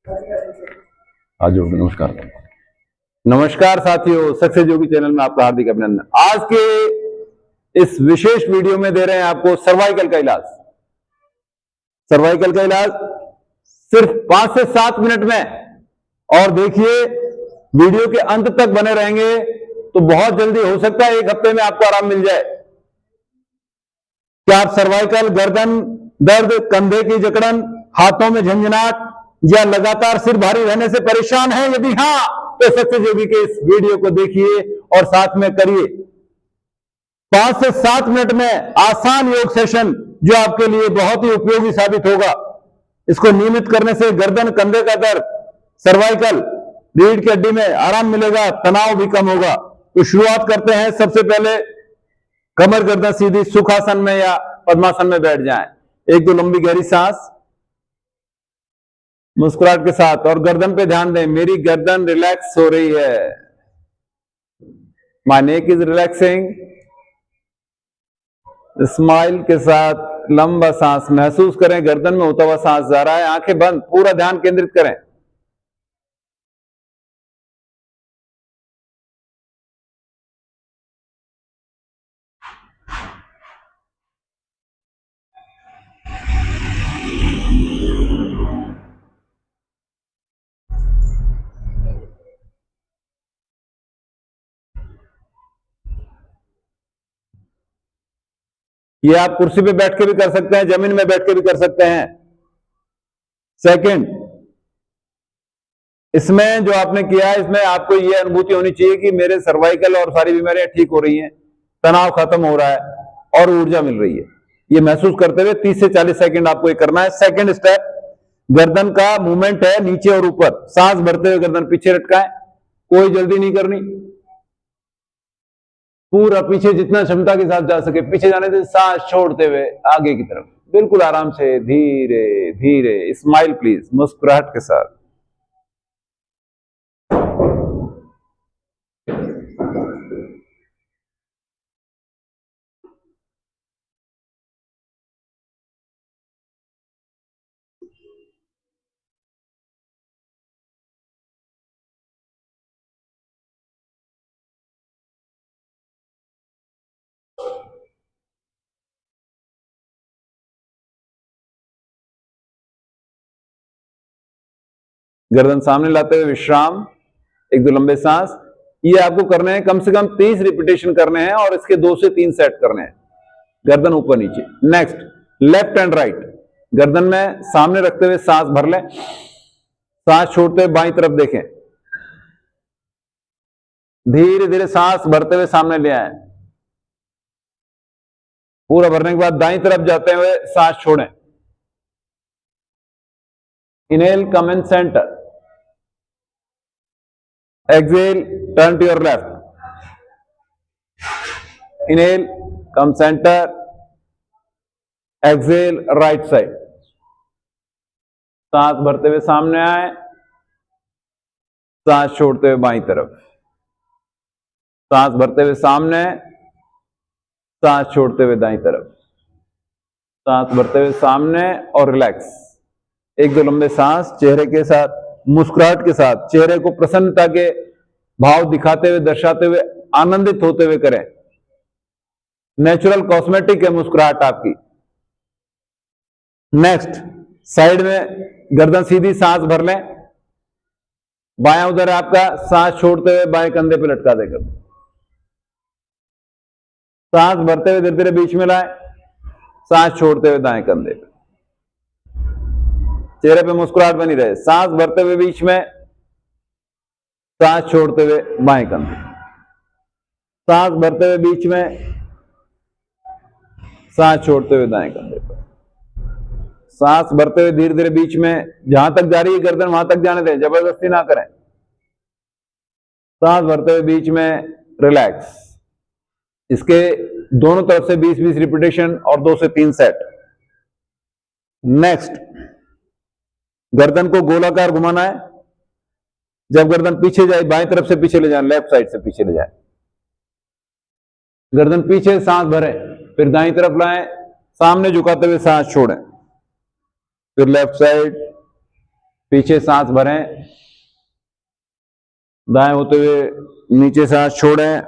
आज नमस्कार नमस्कार साथियों, सक्सेस योगी चैनल में आपका हार्दिक अभिनंदन। आज के इस विशेष वीडियो में दे रहे हैं आपको सर्वाइकल का इलाज। सर्वाइकल का इलाज सिर्फ 5 से 7 मिनट में, और देखिए वीडियो के अंत तक बने रहेंगे तो बहुत जल्दी हो सकता है 1 हफ्ते में आपको आराम मिल जाए। क्या आप सर्वाइकल, गर्दन दर्द, कंधे की जकड़न, हाथों में झंझनाहट या लगातार सिर भारी रहने से परेशान हैं? यदि हाँ, तो सक्सेस योगी के इस वीडियो को देखिए और साथ में करिए। 5 से 7 मिनट में आसान योग सेशन जो आपके लिए बहुत ही उपयोगी साबित होगा। इसको नियमित करने से गर्दन, कंधे का दर्द, सर्वाइकल, रीढ़ की हड्डी में आराम मिलेगा, तनाव भी कम होगा। तो शुरुआत करते हैं। सबसे पहले कमर गर्दन सीधी सुखासन में या पद्मासन में बैठ जाएं। 1-2 लंबी गहरी सांस मुस्कुराहट के साथ, और गर्दन पे ध्यान दें। मेरी गर्दन रिलैक्स हो रही है। My neck is relaxing. Smile के साथ लंबा सांस महसूस करें, गर्दन में होता हुआ सांस जा रहा है। आंखें बंद, पूरा ध्यान केंद्रित करें। ये आप कुर्सी पे बैठ के भी कर सकते हैं, जमीन में बैठ के भी कर सकते हैं। सेकंड, इसमें जो आपने किया है, इसमें आपको ये अनुभूति होनी चाहिए कि मेरे सर्वाइकल और सारी बीमारियां ठीक हो रही हैं, तनाव खत्म हो रहा है और ऊर्जा मिल रही है। ये महसूस करते हुए 30 से 40 सेकंड आपको ये करना है। सेकंड स्टेप, गर्दन का मूवमेंट है नीचे और ऊपर। सांस भरते हुए गर्दन पीछे लटकाएं, कोई जल्दी नहीं करनी। पूरा पीछे जितना क्षमता के साथ जा सके पीछे जाने से सांस छोड़ते हुए आगे की तरफ, बिल्कुल आराम से, धीरे धीरे। स्माइल प्लीज, मुस्कुराहट के साथ। गर्दन सामने लाते हुए विश्राम, 1-2 लंबे सांस। ये आपको करने हैं, कम से कम 30 रिपीटेशन करने हैं और इसके 2 से 3 सेट करने हैं। गर्दन ऊपर नीचे। Next, left and right. गर्दन में सामने रखते हुए सांस भर लें, सांस छोड़ते हुए बाईं तरफ देखें। धीरे धीरे सांस भरते हुए सामने ले आए। पूरा भरने के बाद दाईं तरफ जाते हुए सांस छोड़ें। Inhale, come in centre. Exhale, turn to your left. Inhale, come center. Exhale, right side. सांस भरते हुए सामने आए, सांस छोड़ते हुए बाईं तरफ। सांस भरते हुए सामने, सांस छोड़ते हुए दाईं तरफ। सांस भरते हुए सामने और रिलैक्स। 1-2 लंबे सांस चेहरे के साथ, मुस्कुराहट के साथ, चेहरे को प्रसन्नता के भाव दिखाते हुए, दर्शाते हुए, आनंदित होते हुए करें। नेचुरल कॉस्मेटिक है मुस्कुराहट आपकी। नेक्स्ट, साइड में गर्दन सीधी, सांस भर लें। बायां उधर है आपका, सांस छोड़ते हुए बाएं कंधे पे लटका देकर सांस भरते हुए धीरे धीरे बीच में लाए, सांस छोड़ते हुए दाएं कंधे पे। चेहरे पे मुस्कुराहट बनी रहे। सांस भरते हुए बीच में, सांस छोड़ते हुए बाएं कंधे। सांस भरते हुए बीच में, सांस छोड़ते हुए दाएं कंधे पर। सांस भरते हुए धीरे धीरे बीच में, जहां तक जा रही है गर्दन वहां तक जाने दें, जबरदस्ती ना करें। सांस भरते हुए बीच में, रिलैक्स। इसके दोनों तरफ से 20-20 रिपीटेशन और 2 से 3 सेट। नेक्स्ट, गर्दन को गोलाकार घुमाना है। जब गर्दन पीछे जाए, बाएं तरफ से पीछे ले जाए, लेफ्ट साइड से पीछे ले जाए। गर्दन पीछे, सांस भरें, फिर दाईं तरफ लाएं, सामने झुकाते हुए सांस छोड़ें, फिर लेफ्ट साइड, पीछे सांस भरें, दाएं होते हुए नीचे सांस छोड़ें,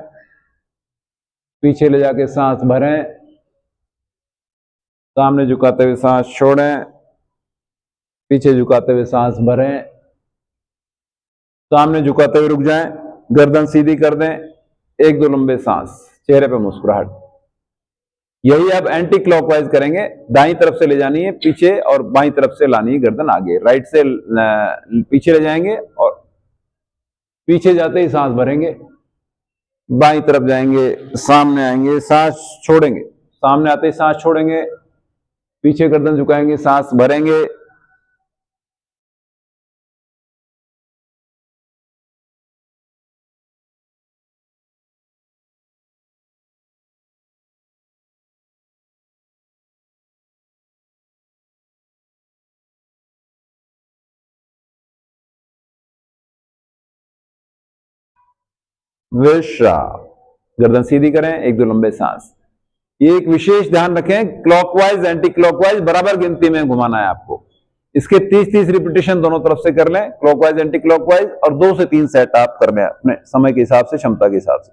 पीछे ले जाके सांस भरें, सामने झुकाते हुए सांस छोड़ें, पीछे झुकाते हुए सांस भरें, सामने झुकाते हुए रुक जाएं, गर्दन सीधी कर दें, एक दो लंबे सांस, चेहरे पे मुस्कुराहट। यही आप एंटी क्लॉकवाइज करेंगे, दाईं तरफ से ले जानी है पीछे और बाईं तरफ से लानी है गर्दन आगे। राइट से पीछे ले जाएंगे और पीछे जाते ही सांस भरेंगे, बाईं तरफ जाएंगे, सामने आएंगे, सांस छोड़ेंगे, सामने आते ही सांस छोड़ेंगे, पीछे गर्दन झुकाएंगे, सांस भरेंगे, विश्राम। गर्दन सीधी करें, एक दो लंबे सांस। ये एक विशेष ध्यान रखें, क्लॉकवाइज एंटी क्लॉकवाइज बराबर गिनती में घुमाना है आपको। इसके 30-30 रिपीटेशन दोनों तरफ से कर लें, क्लॉकवाइज एंटी क्लॉकवाइज, और 2 से 3 सेट आप कर लें अपने समय के हिसाब से, क्षमता के हिसाब से।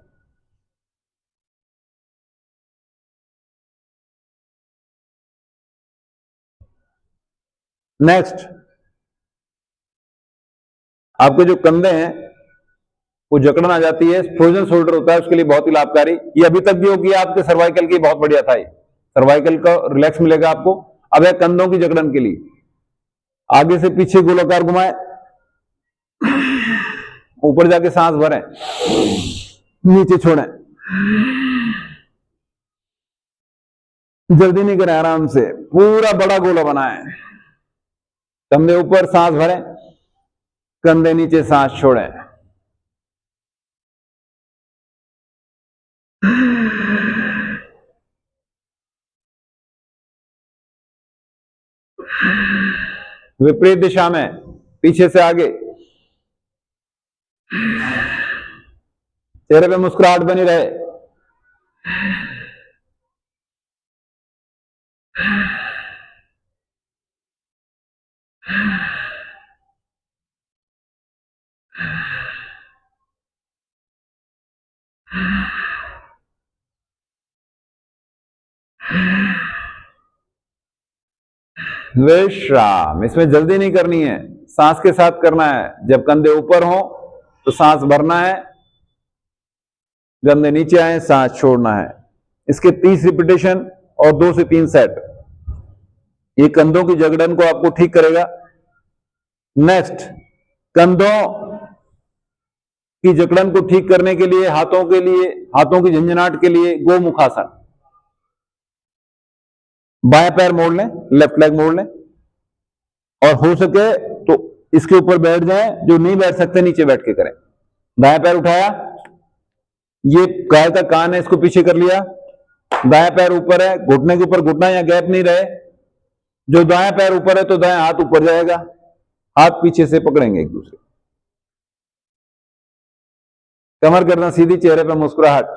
नेक्स्ट, आपके जो कंधे हैं वो जकड़न आ जाती है, फ्रोजन शोल्डर होता है, उसके लिए बहुत ही लाभकारी। ये अभी तक भी होगी आपके सर्वाइकल की, बहुत बढ़िया था ये, सर्वाइकल का रिलैक्स मिलेगा आपको। अब है कंधों की जकड़न के लिए, आगे से पीछे गोलाकार घुमाएं, ऊपर जाके सांस भरें, नीचे छोड़ें, जल्दी नहीं करें, आराम से पूरा बड़ा गोला बनाएं, कंधे ऊपर, सांस भरें, कंधे नीचे, सांस छोड़ें। विपरीत दिशा में, पीछे से आगे, चेहरे पे मुस्कुराहट बनी रहे। विश्राम। इसमें जल्दी नहीं करनी है, सांस के साथ करना है। जब कंधे ऊपर हो तो सांस भरना है, कंधे नीचे आए, सांस छोड़ना है। इसके 30 रिपीटेशन और 2 से 3 सेट, ये कंधों की जकड़न को आपको ठीक करेगा। नेक्स्ट, कंधों की जकड़न को ठीक करने के लिए, हाथों की झंझनाहट के लिए गोमुखासन। बाएं पैर मोड़ लें, लेफ्ट लेग मोड़ लें, और हो सके तो इसके ऊपर बैठ जाएं, जो नहीं बैठ सकते नीचे बैठ के करें। दाएं पैर उठाया, ये गाय का कान है, इसको पीछे कर लिया, दाएं पैर ऊपर है, घुटने के ऊपर घुटना या गैप नहीं रहे। जो दाएं पैर ऊपर है तो दाएं हाथ ऊपर जाएगा, हाथ पीछे से पकड़ेंगे एक दूसरे, कमर करना सीधी, चेहरे पे मुस्कुराहट।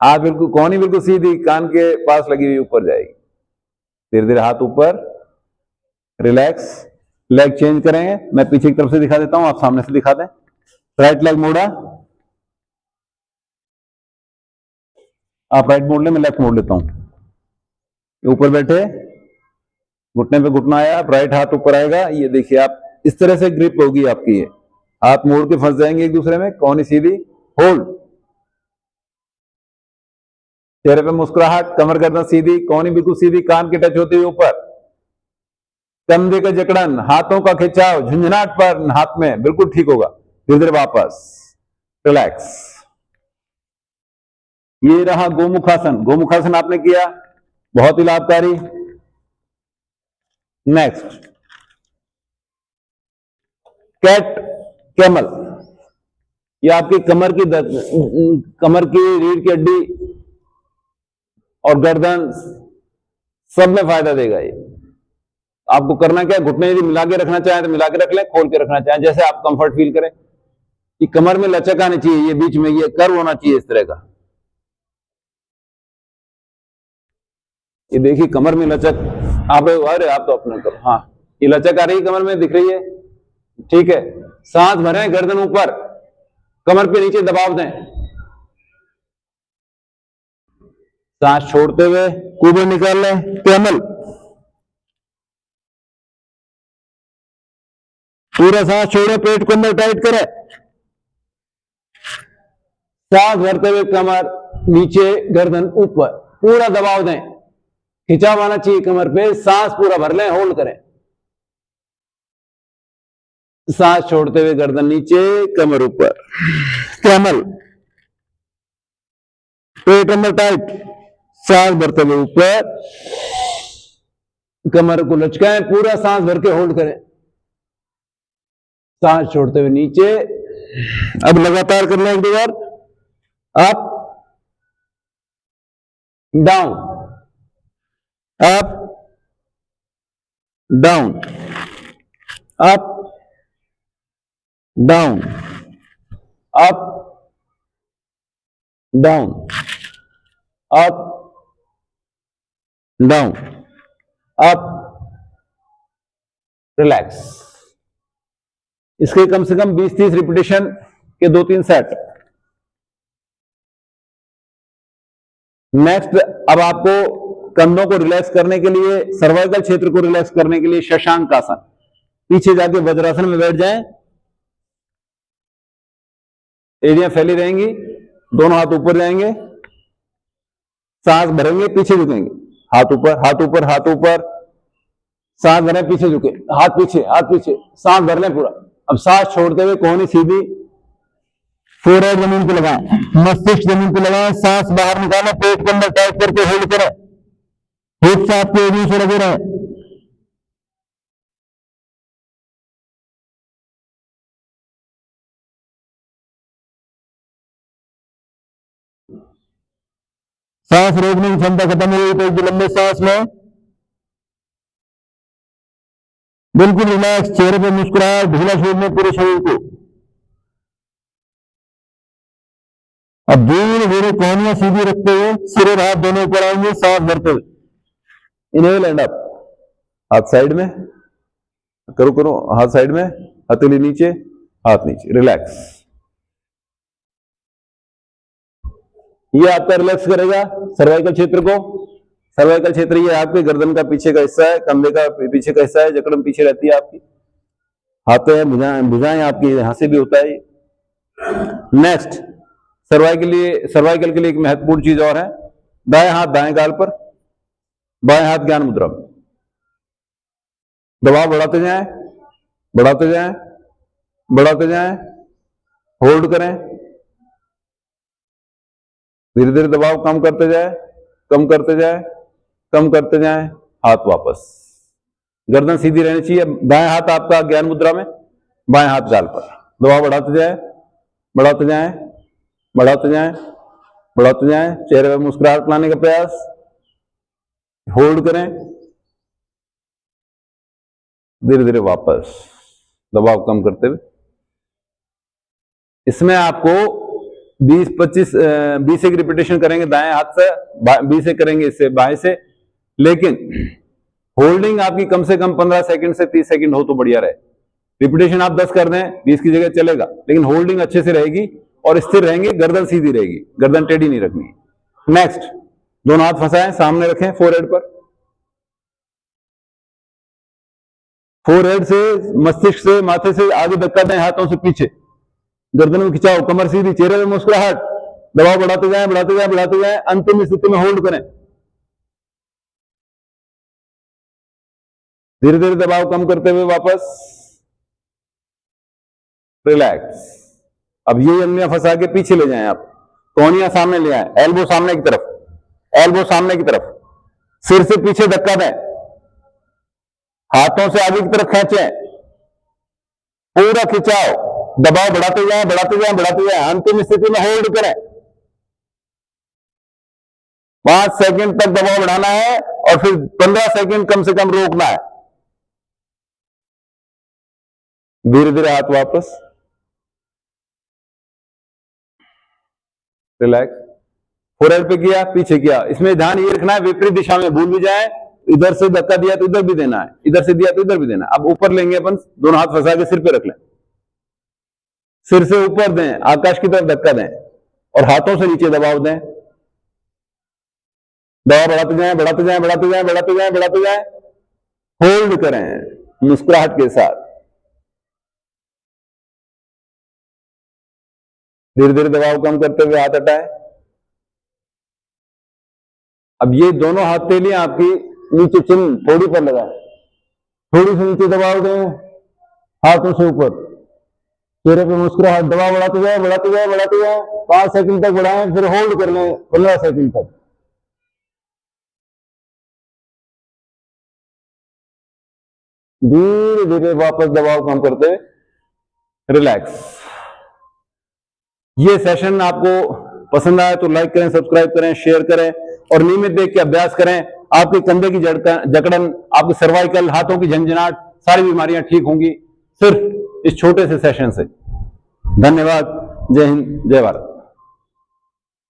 हाथ बिल्कुल, कोहनी बिल्कुल सीधी, कान के पास लगी हुई ऊपर जाएगी। धीरे धीरे हाथ ऊपर, रिलैक्स। लेग चेंज करेंगे, मैं पीछे की तरफ से दिखा देता हूं, आप सामने से दिखा दें। राइट लेग मोड़ा, आप राइट मोड़ लें, मैं लेफ्ट मोड़ लेता हूं। ऊपर बैठे, घुटने पे घुटना आया, आप राइट हाथ ऊपर आएगा, ये देखिए आप इस तरह से ग्रिप होगी आपकी, ये हाथ मोड़ के फंस जाएंगे एक दूसरे में, कोहनी सीधी, होल्ड, चेहरे पे मुस्कुराहट, कमर गर्दन सीधी, कोहनी बिल्कुल सीधी, कान के टच होते हुए ऊपर, कंधे का जकड़न, हाथों का खिंचाव, झुंझुनाहट पर हाथ में, बिल्कुल ठीक होगा। धीरे धीरे वापस, रिलैक्स। ये रहा गोमुखासन। गोमुखासन आपने किया, बहुत ही लाभकारी। Next, cat camel. ये आपकी कमर की रीढ़ की हड्डी और गर्दन सब में फायदा देगा। ये आपको करना क्या है, घुटने यदि मिला के रखना चाहें तो मिला के रख लें, खोल के रखना चाहें जैसे आप कंफर्ट फील करें। कि कमर में लचक आनी चाहिए, ये बीच में ये कर्व होना चाहिए इस तरह का, ये देखिए कमर में लचक, आप अरे आप तो अपने करो, हाँ ये लचक आ रही है कमर में, दिख रही है, ठीक है। सांस भरें, गर्दन ऊपर, कमर पे नीचे दबाव दें, सांस छोड़ते हुए कूबे निकाल लें, कैमल, पूरा सांस छोड़े, पेट को अंदर टाइट करें, सांस भरते हुए कमर नीचे, गर्दन ऊपर, पूरा दबाव दें, खिंचाव आना चाहिए कमर पे, सांस पूरा भर लें, होल्ड करें, सांस छोड़ते हुए गर्दन नीचे, कमर ऊपर, कैमल, पेट अंदर टाइट, सांस भरते हुए ऊपर, कमर को लचकाएं, पूरा सांस भर के होल्ड करें, सांस छोड़ते हुए नीचे। अब लगातार करना है, एक दो बार, up down, up down, up down, up down, up down, up, relax. इसके कम से कम 20-30 रिपीटेशन के 2-3 सेट। नेक्स्ट, अब आपको कंधों को रिलैक्स करने के लिए, सर्वाइकल क्षेत्र को रिलैक्स करने के लिए शशांक आसन, पीछे जाके वज्रासन में बैठ जाएं, एड़ियां फैली रहेंगी, दोनों हाथ ऊपर जाएंगे, सांस भरेंगे, पीछे झुकेंगे, हाथ ऊपर, हाथ ऊपर, हाथ ऊपर, सांस भरें, पीछे झुके, हाथ पीछे, हाथ पीछे, सांस भर लें पूरा। अब सांस छोड़ते हुए कोहनी सीधी, फोरहेड जमीन पे लगाएं, मस्तिष्क जमीन पे लगाएं, सांस बाहर निकालें, पेट के अंदर टाइट करके होल्ड करें, हिप्स आपके एरिया से लगे रहे, सांस रोकने की क्षमता खत्म हो गई तो एक लंबे सांस में बिल्कुल रिलैक्स, चेहरे पे मुस्कुराहट, ढीला छोड़ने पूरे शरीर को। अब धीरे धीरे कोहनियां सीधी रखते हुए सिर और हाथ दोनों ऊपर आएंगे, सांस भरते हुए, इनहेल एंड अप, हाथ साइड में करो, करो हाथ साइड में, हथेली नीचे, हाथ नीचे, रिलैक्स। ये आपका रिलैक्स करेगा सर्वाइकल क्षेत्र को। सर्वाइकल क्षेत्र ये आपके गर्दन का पीछे का हिस्सा है, कंधे का पीछे का हिस्सा है, जकड़न पीछे रहती है आपकी, हाथ है, भुजाएं आपकी यहां से भी होता है। नेक्स्ट, सर्वाइकल के लिए एक महत्वपूर्ण चीज और है, दाएं हाथ दाएं गाल पर, बाएं हाथ ज्ञान मुद्रा में, दबाव बढ़ाते जाएं, बढ़ाते जाएं, बढ़ाते जाएं, होल्ड करें, धीरे धीरे दबाव कम करते जाए, कम करते जाए, कम करते जाएं, हाथ वापस, गर्दन सीधी रहनी चाहिए, दाएं हाथ आपका ज्ञान मुद्रा में, बाएं हाथ गाल पर, दबाव बढ़ाते जाए, बढ़ाते जाएं, बढ़ाते जाएं, बढ़ाते जाएं, चेहरे पर मुस्कुराहट लाने का प्रयास, होल्ड करें, धीरे धीरे वापस, दबाव कम करते हुए। इसमें आपको 20 एक रिपीटेशन करेंगे दाएं हाथ से, 20 एक करेंगे इससे बाएं से, लेकिन होल्डिंग आपकी कम से कम 15 सेकंड से 30 सेकंड हो तो बढ़िया रहे। रिपीटेशन आप 10 कर दें, 20 की जगह चलेगा, लेकिन होल्डिंग अच्छे से रहेगी और स्थिर रहेंगे, गर्दन सीधी रहेगी, गर्दन टेढ़ी नहीं रखनी। नेक्स्ट, दोनों हाथ फंसाएं, सामने रखें फोरहेड पर, फोरहेड से, मस्तिष्क से, माथे से आगे धक्का दें, हाथों से पीछे, गर्दन में खिंचाओ, कमर सीधी, चेहरे में मुस्कुराहट, दबाव बढ़ाते जाएं, बढ़ाते जाएं, बढ़ाते जाएं, अंतिम स्थिति में होल्ड करें, धीरे धीरे दबाव कम करते हुए वापस, रिलैक्स। अब ये अंगुलियां फंसा के पीछे ले जाएं, आप कोहनियां सामने ले आए, एल्बो सामने की तरफ, एल्बो सामने की तरफ, सिर से पीछे धक्का दें, हाथों से आगे की तरफ खींचें, पूरा खिंचाओ, दबाव बढ़ाते जाएं, बढ़ाते जाएं, बढ़ाते जाएं, अंतिम स्थिति में होल्ड करें, 5 सेकंड तक दबाव बढ़ाना है और फिर 15 सेकंड कम से कम रोकना है। धीरे धीरे हाथ वापस, रिलैक्स, फोरहेड पे किया, पीछे किया। इसमें ध्यान ये रखना है विपरीत दिशा में भूल भी जाए, इधर से धक्का दिया तो इधर भी देना है, इधर से दिया तो इधर भी देना है। अब ऊपर लेंगे अपन, दोनों हाथ फंसा के सिर पे रख लें, सिर से ऊपर दें, आकाश की तरफ धक्का दें और हाथों से नीचे दबाव दें। दबाव बढ़ाते जाएं, बढ़ाते जाएं, बढ़ाते जाएं, बढ़ाते जाएं, बढ़ाते जाएं। होल्ड करें मुस्कुराहट के साथ। धीरे धीरे दबाव कम करते हुए हाथ हटाएं। अब ये दोनों हथेलियां आपकी नीचे चिन्ह थोड़ी पर लगाएं, थोड़ी सी नीचे दबाव दें, हाथों से ऊपर, चेहरे पे मुस्कुराहट, दबाव बढ़ाते जाए, बढ़ाते जाए, बढ़ाते जाए। 5 सेकंड तक बढ़ाएं, फिर होल्ड कर लें 15 सेकंड तक। धीरे धीरे वापस दबाव कम करते हुए रिलैक्स। ये सेशन आपको पसंद आया तो लाइक करें, सब्सक्राइब करें, शेयर करें और नियमित देख के अभ्यास करें। आपके कंधे की जकड़न, आपके सर्वाइकल, हाथों की झंझनाहट, सारी बीमारियां ठीक होंगी सिर्फ इस छोटे से सेशन से। धन्यवाद। जय हिंद, जय भारत।